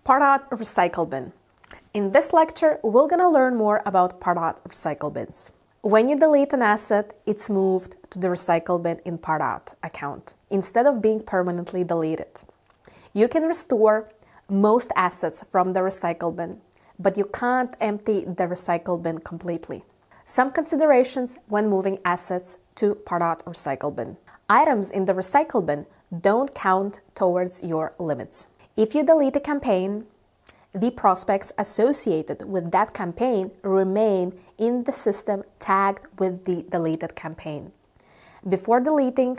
Pardot Recycle Bin. In this lecture, we're going to learn more about Pardot Recycle Bins. When you delete an asset, it's moved to the Recycle Bin in Pardot account instead of being permanently deleted. You can restore most assets from the Recycle Bin, but you can't empty the Recycle Bin completely. Some considerations when moving assets to Pardot Recycle Bin. Items in the Recycle Bin don't count towards your limits. If you delete a campaign, the prospects associated with that campaign remain in the system tagged with the deleted campaign. Before deleting,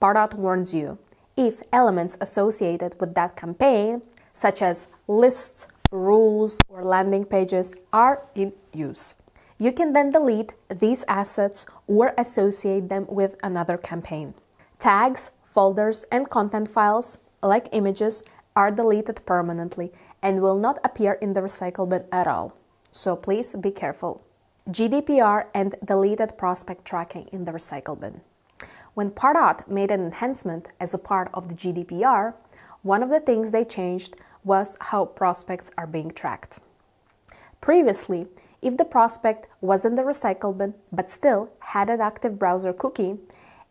Pardot warns you if elements associated with that campaign, such as lists, rules, or landing pages, are in use. You can then delete these assets or associate them with another campaign. Tags, folders, and content files, like images, are deleted permanently and will not appear in the Recycle Bin at all. So please be careful. GDPR and deleted prospect tracking in the Recycle Bin. When Pardot made an enhancement as a part of the GDPR, one of the things they changed was how prospects are being tracked. Previously, if the prospect was in the Recycle Bin but still had an active browser cookie,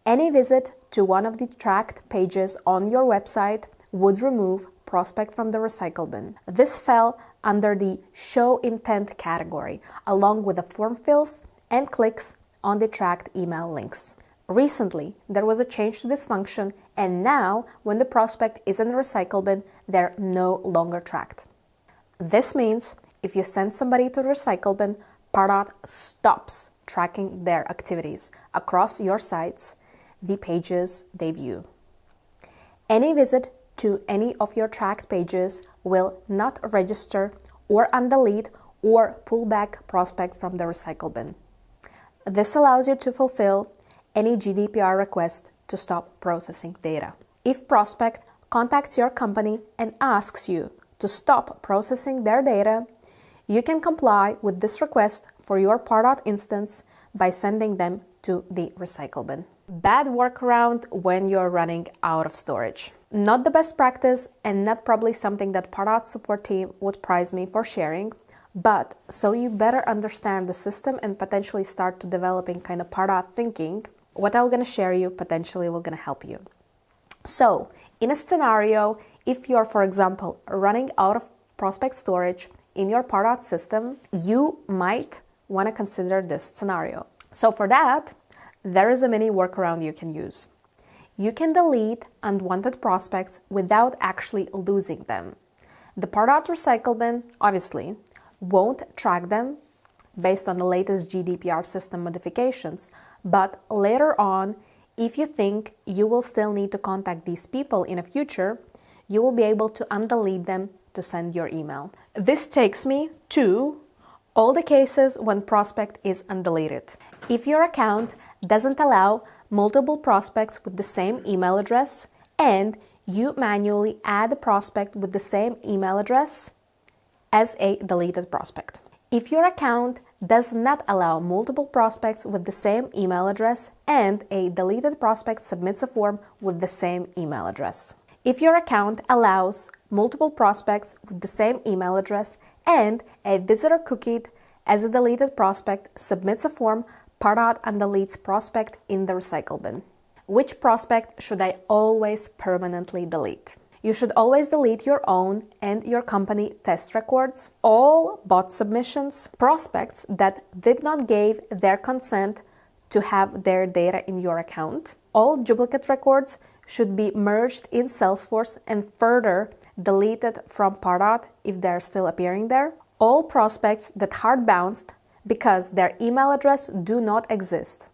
any visit to one of the tracked pages on your website would remove prospect from the Recycle Bin. This fell under the Show Intent category, along with the form fills and clicks on the tracked email links. Recently, there was a change to this function, and now, when the prospect is in the Recycle Bin, they're no longer tracked. This means if you send somebody to the Recycle Bin, Pardot stops tracking their activities across your sites, the pages they view. Any visit to any of your tracked pages will not register or undelete or pull back prospects from the Recycle Bin. This allows you to fulfill any GDPR request to stop processing data. If prospect contacts your company and asks you to stop processing their data, you can comply with this request for your Pardot instance by sending them to the Recycle Bin. Bad workaround when you're running out of storage. Not the best practice and not probably something that Pardot support team would prize me for sharing, but so you better understand the system and potentially start to developing kind of Pardot thinking, what I'm going to share you potentially will going to help you. So, in a scenario, if you're, for example, running out of prospect storage in your Pardot system, you might want to consider this scenario. So for that, there is a mini workaround you can use. You can delete unwanted prospects without actually losing them. The Pardot Recycle Bin, obviously, won't track them based on the latest GDPR system modifications, but later on, if you think you will still need to contact these people in the future, you will be able to undelete them to send your email. This takes me to all the cases when prospect is undeleted. If your account doesn't allow multiple prospects with the same email address and you manually add a prospect with the same email address as a deleted prospect. If your account does not allow multiple prospects with the same email address and a deleted prospect submits a form with the same email address. If your account allows multiple prospects with the same email address and a visitor cookied as a deleted prospect submits a form, Pardot undeletes prospect in the Recycle Bin. Which prospect should I always permanently delete? You should always delete your own and your company test records, all bot submissions, prospects that did not give their consent to have their data in your account. All duplicate records should be merged in Salesforce and further deleted from Pardot if they're still appearing there. All prospects that hard bounced because their email address do not exist.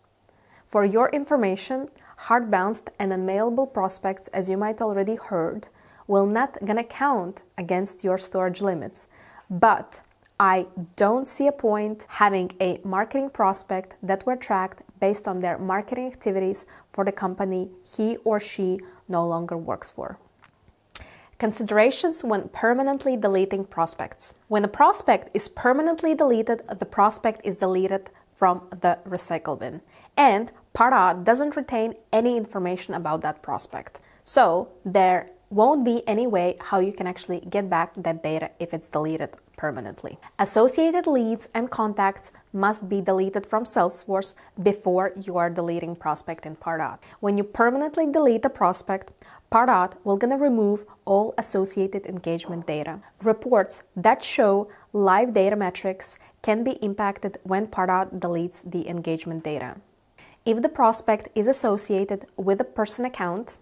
For your information, hard bounced and unmailable prospects, as you might already heard, will not gonna count against your storage limits. But I don't see a point having a marketing prospect that were tracked based on their marketing activities for the company he or she no longer works for. Considerations when permanently deleting prospects. When a prospect is permanently deleted, the prospect is deleted from the Recycle Bin, and Pardot doesn't retain any information about that prospect. So their won't be any way how you can actually get back that data if it's deleted permanently. Associated leads and contacts must be deleted from Salesforce before you are deleting prospect in Pardot. When you permanently delete a prospect, Pardot will gonna remove all associated engagement data. Reports that show live data metrics can be impacted when Pardot deletes the engagement data. If the prospect is associated with a person account,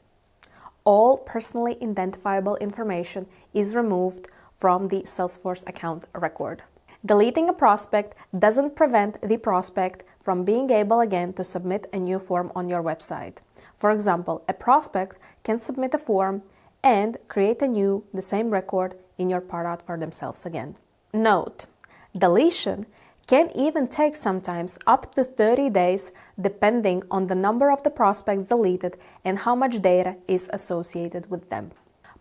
all personally identifiable information is removed from the Salesforce account record. Deleting a prospect doesn't prevent the prospect from being able again to submit a new form on your website. For example, a prospect can submit a form and create the same record in your Pardot for themselves again. Note, deletion can even take sometimes up to 30 days depending on the number of the prospects deleted and how much data is associated with them.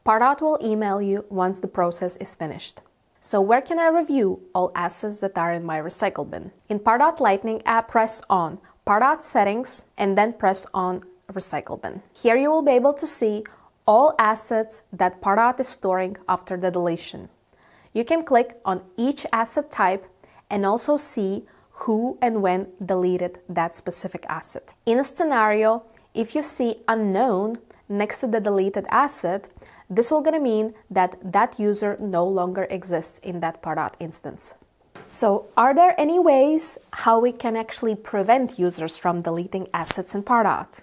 Pardot will email you once the process is finished. So where can I review all assets that are in my recycle bin? In Pardot Lightning app, press on Pardot Settings and then press on Recycle Bin. Here you will be able to see all assets that Pardot is storing after the deletion. You can click on each asset type and also see who and when deleted that specific asset. In a scenario, if you see unknown next to the deleted asset, this will gonna mean that that user no longer exists in that Pardot instance. So are there any ways how we can actually prevent users from deleting assets in Pardot?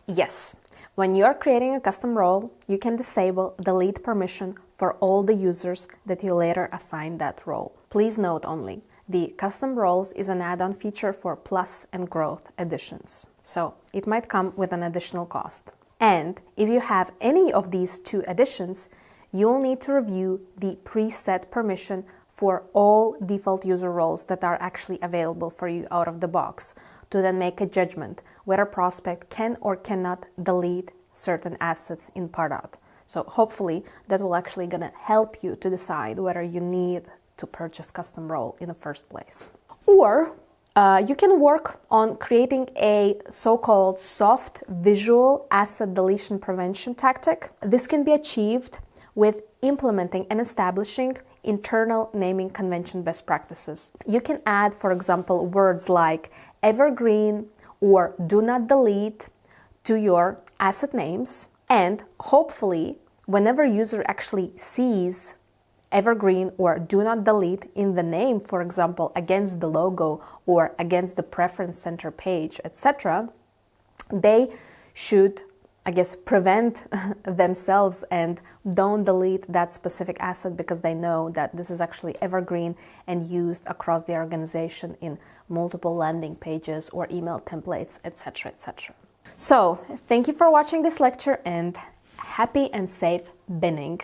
Yes. When you're creating a custom role, you can disable delete permission for all the users that you later assign that role. Please note only, the custom roles is an add-on feature for Plus and Growth editions, so it might come with an additional cost. And if you have any of these two editions, you'll need to review the preset permission for all default user roles that are actually available for you out of the box to then make a judgment whether prospect can or cannot delete certain assets in Pardot. So hopefully that will actually gonna help you to decide whether you need to purchase custom role in the first place. Or you can work on creating a so-called soft visual asset deletion prevention tactic. This can be achieved with implementing and establishing internal naming convention best practices. You can add, for example, words like evergreen or do not delete to your asset names, and hopefully whenever user actually sees evergreen or do not delete in the name, for example, against the logo or against the preference center page, etc., they should, I guess, prevent themselves and don't delete that specific asset because they know that this is actually evergreen and used across the organization in multiple landing pages or email templates, etc., etc. So, thank you for watching this lecture and happy and safe binning.